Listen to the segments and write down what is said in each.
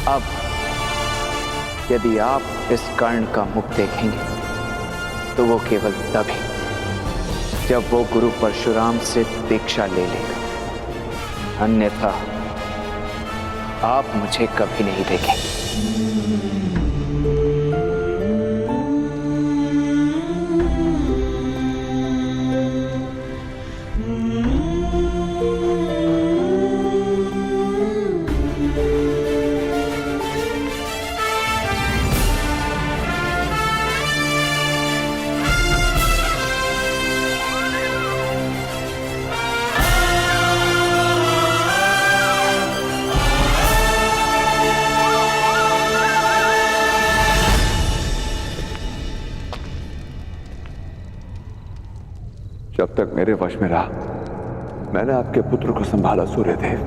अब यदि आप इस कर्ण का मुख देखेंगे तो वो केवल तभी जब वो गुरु परशुराम से दीक्षा ले लेगा, अन्यथा आप मुझे कभी नहीं देखेंगे। जब तक मेरे वश में रहा मैंने आपके पुत्र को संभाला सूर्यदेव।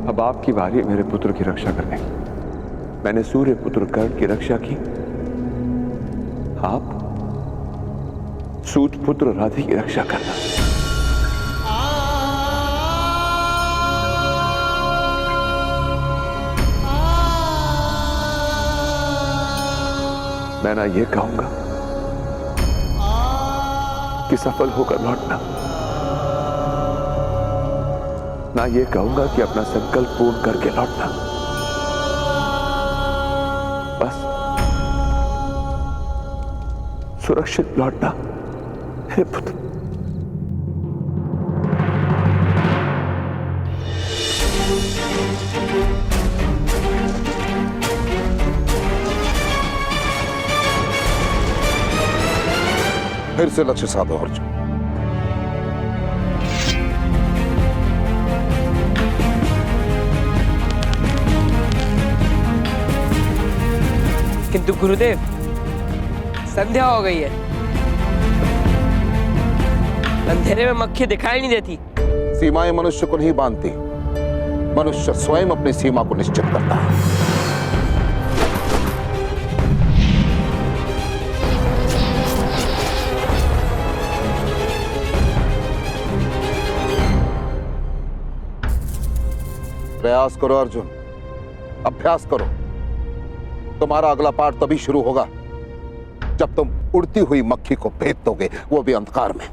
अब आपकी बारी मेरे पुत्र की रक्षा करने की। मैंने सूर्य पुत्र कर्ण की रक्षा की, आप सूत पुत्र राधि की रक्षा करना। मैं ना ये कहूंगा कि सफल होकर लौटना, ना ये कहूंगा कि अपना संकल्प पूर्ण करके लौटना। बस सुरक्षित लौटना हे पुत्र। फिर से लक्ष्य साधो अर्जुन। किंतु गुरुदेव, संध्या हो गई है, अंधेरे में मक्खी दिखाई नहीं देती। सीमाएं मनुष्य को नहीं बांधती, मनुष्य स्वयं अपनी सीमा को निश्चित करता है। प्रयास करो अर्जुन, अभ्यास करो। तुम्हारा अगला पाठ तभी शुरू होगा जब तुम उड़ती हुई मक्खी को भेद दोगे, वो भी अंधकार में।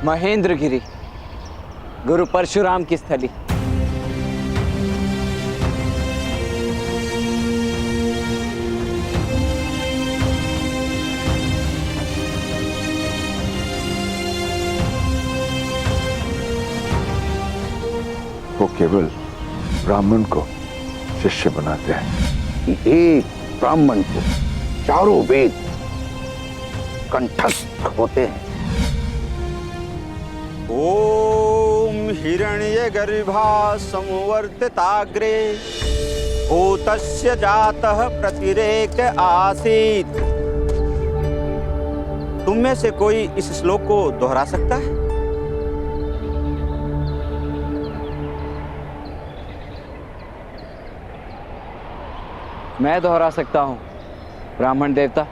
महेंद्रगिरी, गुरु परशुराम की स्थली। वो केवल ब्राह्मण को शिष्य बनाते हैं, कि एक ब्राह्मण को चारों वेद कंठस्थ होते हैं। ओम हिरण्यगर्भा संवर्तिताग्रे भूतस्य जातः प्रतिरेक आसीत्। तुम में से कोई इस श्लोक को दोहरा सकता है? मैं दोहरा सकता हूं, ब्राह्मण देवता।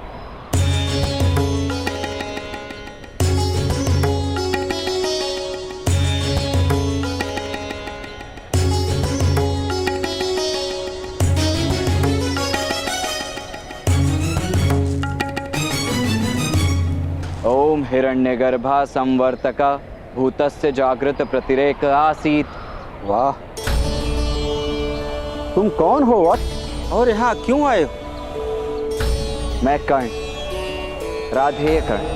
ओम हिरण्यगर्भा संवर्तका भूतस्य जागृत प्रतिरेक आसीत्। वाह, तुम कौन हो वत्स? और यहाँ क्यों आए हो? मैं कर्ण, राधेय कर्ण,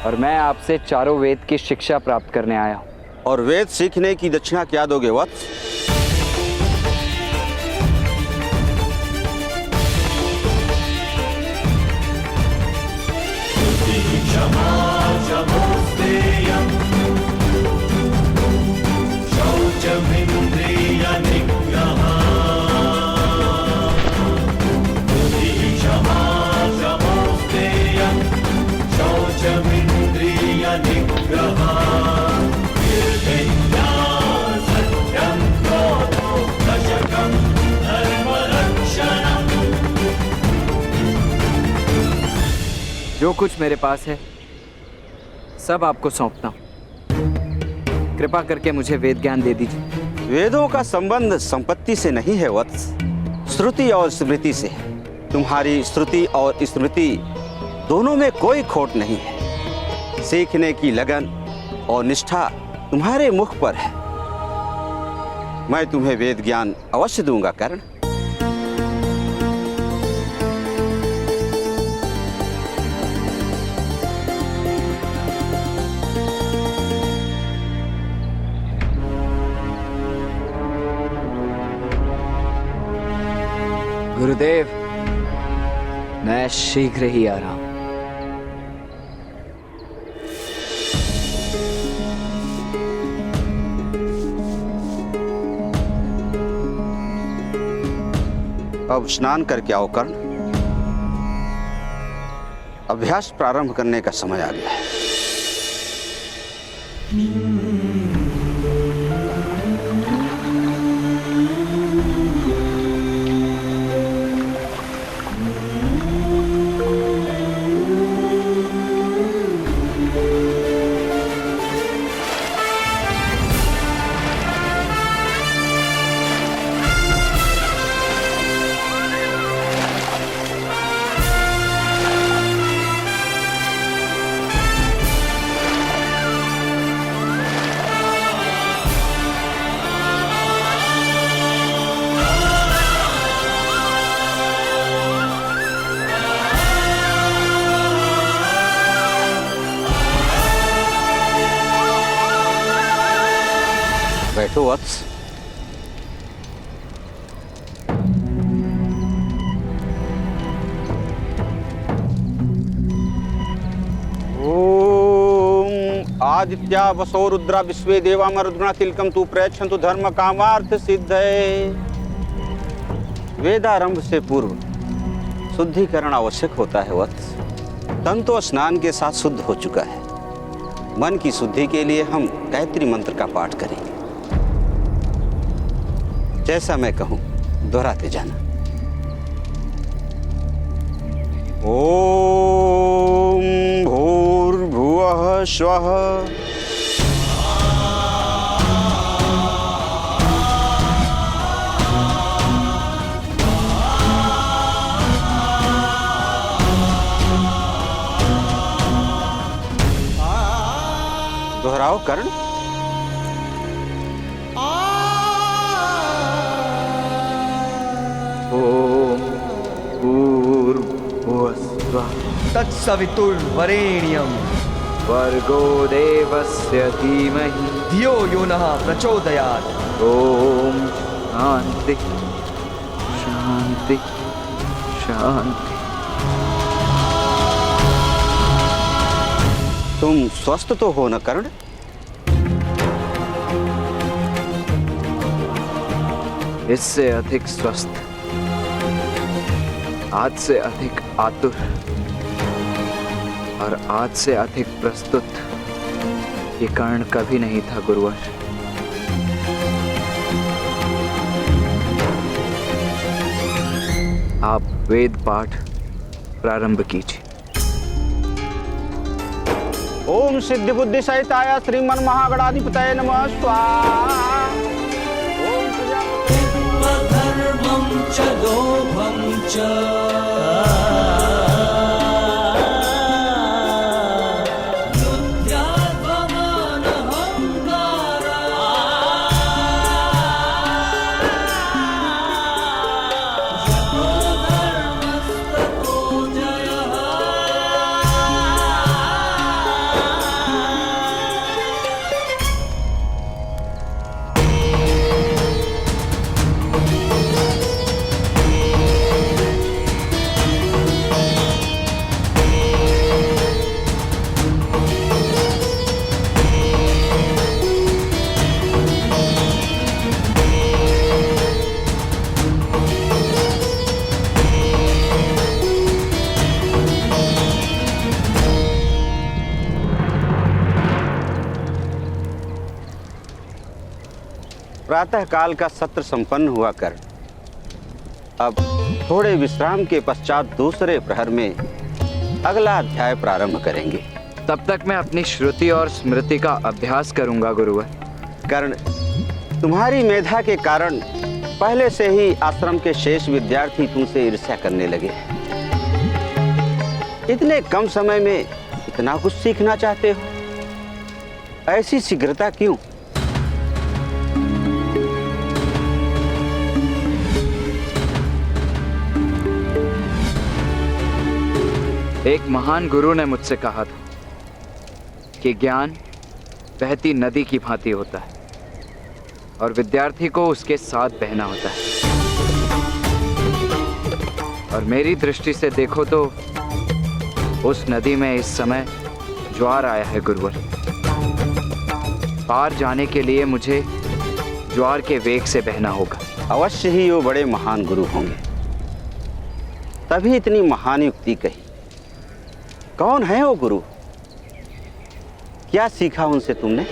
और मैं आपसे चारों वेद की शिक्षा प्राप्त करने आया हूं। और वेद सीखने की दक्षिणा क्या दोगे वत्स? जो कुछ मेरे पास है सब आपको सौंपता हूं। कृपा करके मुझे वेद ज्ञान दे दीजिए। वेदों का संबंध संपत्ति से नहीं है वत्स, श्रुति और स्मृति से है। तुम्हारी श्रुति और स्मृति दोनों में कोई खोट नहीं है। सीखने की लगन और निष्ठा तुम्हारे मुख पर है। मैं तुम्हें वेद ज्ञान अवश्य दूंगा कर्ण। गुरुदेव, मैं शीघ्र ही आ रहा हूं। अब स्नान करके आओ कर्ण। अभ्यास प्रारंभ करने का समय आ गया है। बैठो वत्स। ओम आदित्या वसो रुद्रा विश्वे देवा मरुद्गुणा तिलकम तु प्रयच्छन्तु धर्म कामार्थ सिद्धये। वेदारंभ से पूर्व शुद्धिकरण आवश्यक होता है वत्स। तन तो स्नान के साथ शुद्ध हो चुका है। मन की शुद्धि के लिए हम गायत्री मंत्र का पाठ करेंगे। जैसा मैं कहूं दोहराते जाना। ओम भूर्भुवः स्वः दोहराओ कर्ण। तत्सवितुर्वरेण्यं भर्गो देवस्य धीमहि धियो यो नः प्रचोदयात्। ओम शांति शांति। शांति शांति। तुम स्वस्थ तो हो न कर्ण? इससे अधिक स्वस्थ, आज से अधिक आतुर और आज से अधिक प्रस्तुत ये कर्ण कभी नहीं था गुरुवर। आप वेद पाठ प्रारंभ कीजिए। ओम सिद्धि बुद्धि सहिताय श्रीमन महागणाधिपतये नमः स्वाहा। ओम धर्मं च लोभं च प्रातः काल का सत्र संपन्न हुआ कर अब थोड़े विश्राम के पश्चात दूसरे प्रहर में अगला अध्याय प्रारंभ करेंगे। तब तक मैं अपनी श्रुति और स्मृति का अभ्यास करूंगा गुरुवर। कर्ण, तुम्हारी मेधा के कारण पहले से ही आश्रम के शेष विद्यार्थी तुमसे ईर्ष्या करने लगे। इतने कम समय में इतना कुछ सीखना चाहते हो, ऐसी शीघ्रता क्यों? एक महान गुरु ने मुझसे कहा था कि ज्ञान बहती नदी की भांति होता है और विद्यार्थी को उसके साथ बहना होता है। और मेरी दृष्टि से देखो तो उस नदी में इस समय ज्वार आया है गुरुवर। पार जाने के लिए मुझे ज्वार के वेग से बहना होगा। अवश्य ही वो बड़े महान गुरु होंगे, तभी इतनी महान युक्ति कही। कौन है वो गुरु? क्या सीखा उनसे तुमने?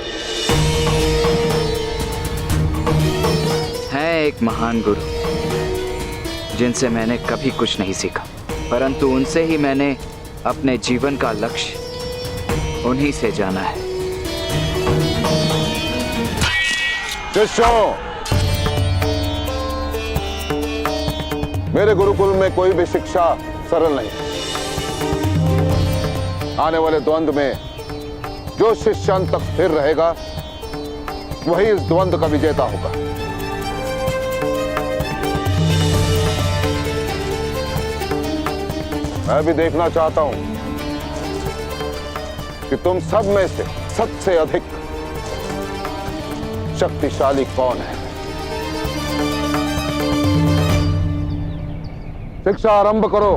है एक महान गुरु जिनसे मैंने कभी कुछ नहीं सीखा, परंतु उनसे ही मैंने अपने जीवन का लक्ष्य उन्हीं से जाना है। शिष्यों, मेरे गुरुकुल में कोई भी शिक्षा सरल नहीं। आने वाले द्वंद्व में जो शिष्य अंत तक स्थिर रहेगा वही इस द्वंद्व का विजेता होगा। मैं भी देखना चाहता हूं कि तुम सब में से सबसे अधिक शक्तिशाली कौन है। शिक्षा आरंभ करो।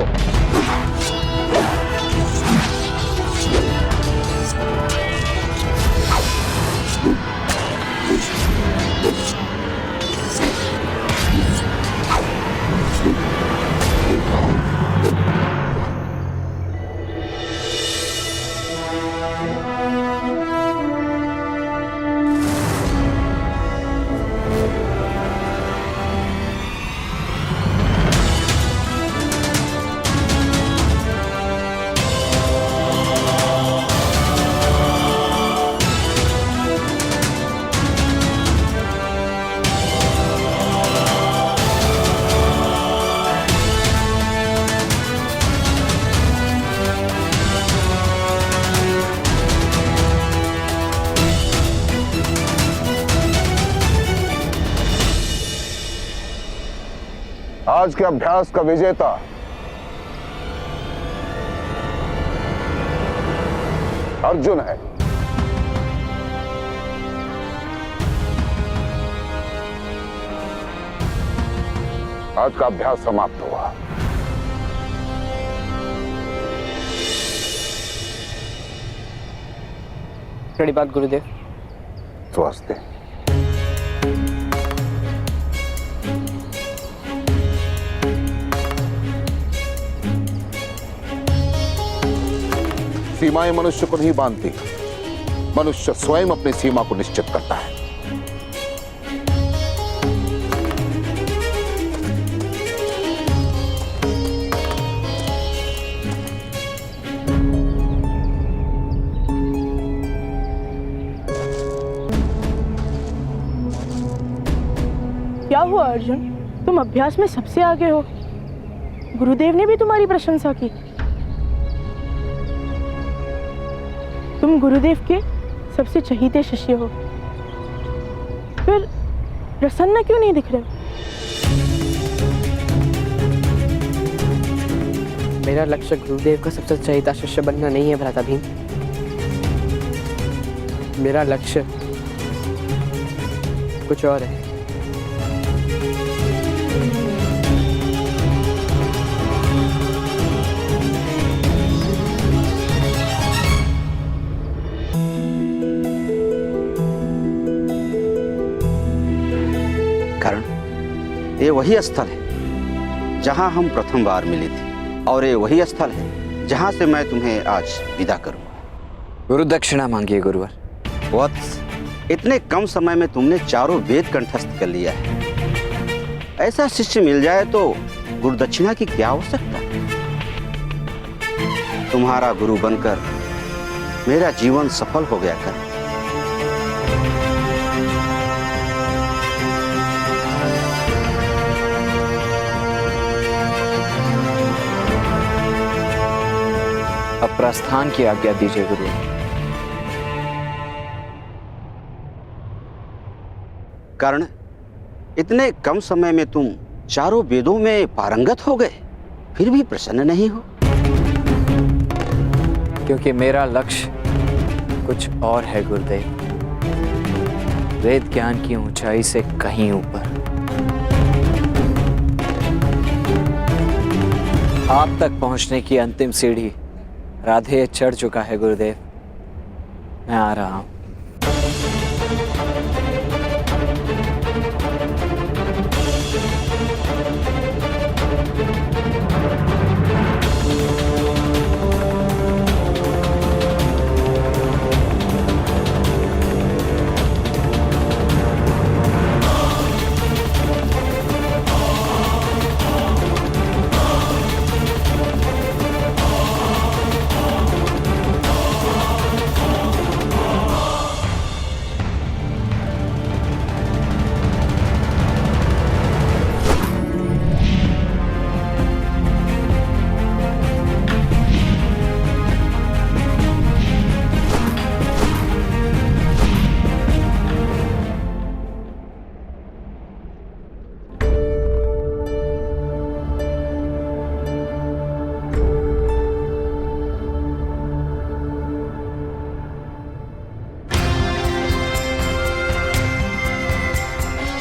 आज के अभ्यास का विजेता अर्जुन है। आज का अभ्यास समाप्त हुआ। प्रणिपात गुरुदेव। स्वास्थ्य। सीमाएं मनुष्य को नहीं बांधती, मनुष्य स्वयं अपनी सीमा को निश्चित करता है। क्या हुआ अर्जुन, तुम अभ्यास में सबसे आगे हो। गुरुदेव ने भी तुम्हारी प्रशंसा की। तुम गुरुदेव के सबसे चहीते शिष्य हो, फिर प्रसन्न क्यों नहीं दिख रहे हो? मेरा लक्ष्य गुरुदेव का सबसे चहेता शिष्य बनना नहीं है भ्राता भीम। मेरा लक्ष्य कुछ और है। कर्ण, ये वही स्थल है जहां हम प्रथम बार मिले थे, और ये वही स्थल है जहां से मैं तुम्हें आज विदा करूंगा। गुरु दक्षिणा मांगिए गुरुवर। वत्स, इतने कम समय में तुमने चारों वेद कंठस्थ कर लिया है। ऐसा शिष्य मिल जाए तो गुरु दक्षिणा की क्या आवश्यकता। तुम्हारा गुरु बनकर मेरा जीवन सफल हो गया कर्ण। अब प्रस्थान की आज्ञा दीजिए गुरु। कर्ण, इतने कम समय में तुम चारों वेदों में पारंगत हो गए, फिर भी प्रसन्न नहीं हो। क्योंकि मेरा लक्ष्य कुछ और है गुरुदेव। वेद ज्ञान की ऊंचाई से कहीं ऊपर। आप तक पहुंचने की अंतिम सीढ़ी राधे चढ़ चुका है गुरुदेव। मैं आ रहा हूं।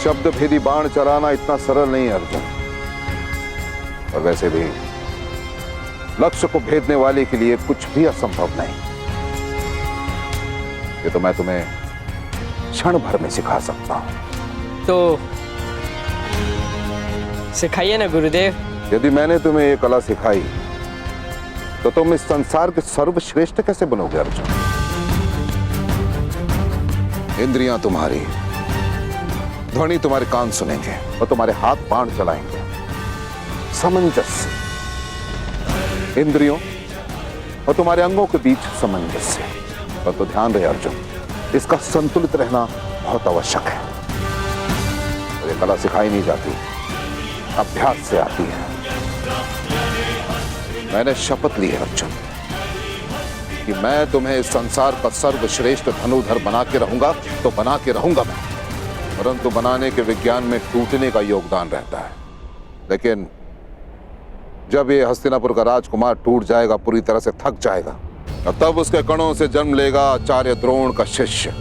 शब्द भेदी बाण चलाना इतना सरल नहीं है अर्जुन। और वैसे भी लक्ष्य को भेदने वाले के लिए कुछ भी असंभव नहीं। ये तो मैं तुम्हें क्षण भर में सिखा सकता हूं। तो सिखाइए ना गुरुदेव। यदि मैंने तुम्हें ये कला सिखाई तो तुम इस संसार के सर्वश्रेष्ठ कैसे बनोगे अर्जुन। इंद्रियां तुम्हारी, ध्वनि तुम्हारे कान सुनेंगे और तुम्हारे हाथ बाण चलाएंगे। सामंजस्य, इंद्रियों और तुम्हारे अंगों के बीच सामंजस्य। पर तो ध्यान रहे अर्जुन, इसका संतुलित रहना बहुत आवश्यक है। और ये कला सिखाई नहीं जाती, अभ्यास से आती है। मैंने शपथ ली है अर्जुन कि मैं तुम्हें इस संसार का सर्वश्रेष्ठ धनुर्धर बना के रहूंगा, तो बना के रहूंगा मैं। परंतु बनाने के विज्ञान में टूटने का योगदान रहता है। लेकिन जब ये हस्तिनापुर का राजकुमार टूट जाएगा, पूरी तरह से थक जाएगा, और तब उसके कणों से जन्म लेगा आचार्य द्रोण का शिष्य,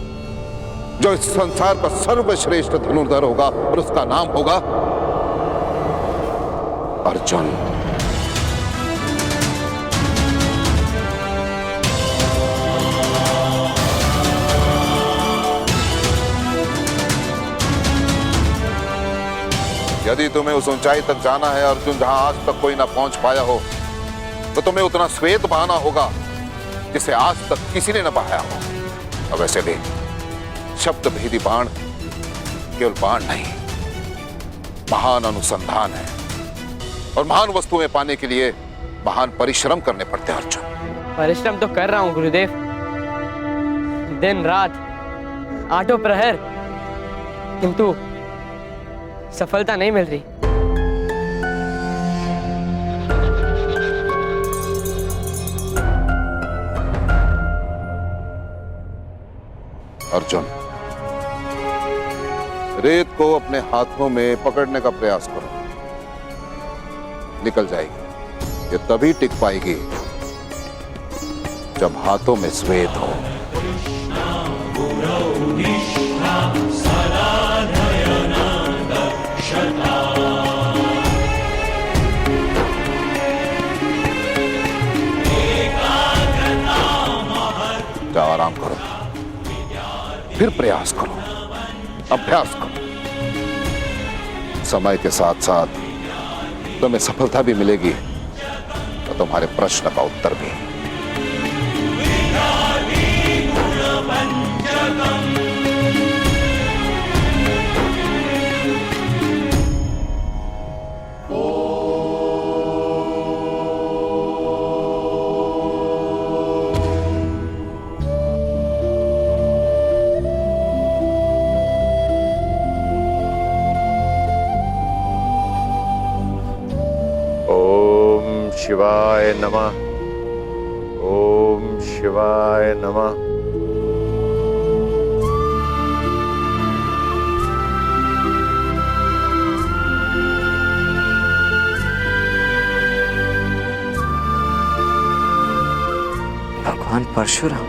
जो इस संसार का सर्वश्रेष्ठ धनुर्धर होगा, और उसका नाम होगा अर्जुन, यदि तुम्हें उस ऊंचाई तक जाना है अर्जुन जहां आज तक कोई ना पहुंच पाया हो, तो तुम्हें उतना श्वेत बहाना होगा जिसे आज तक किसी ने न बहाया हो। अब ऐसे देख, शब्द भेदी बाण केवल बाण नहीं, महान अनुसंधान है, और महान वस्तुएं पाने के लिए महान परिश्रम करने पड़ते हैं अर्जुन। परिश्रम तो कर रहा हूँ गुरुदेव, दिन रात, आठों प्रहर, किंतु सफलता नहीं मिल रही। अर्जुन, रेत को अपने हाथों में पकड़ने का प्रयास करो, निकल जाएगी। ये तभी टिक पाएगी जब हाथों में श्वेत हो। जाओ, आराम करो, फिर प्रयास करो, अभ्यास करो। समय के साथ साथ तुम्हें सफलता भी मिलेगी और तुम्हारे प्रश्न का उत्तर भी। शिवाय नमः। ओम शिवाय नमः। भगवान परशुराम,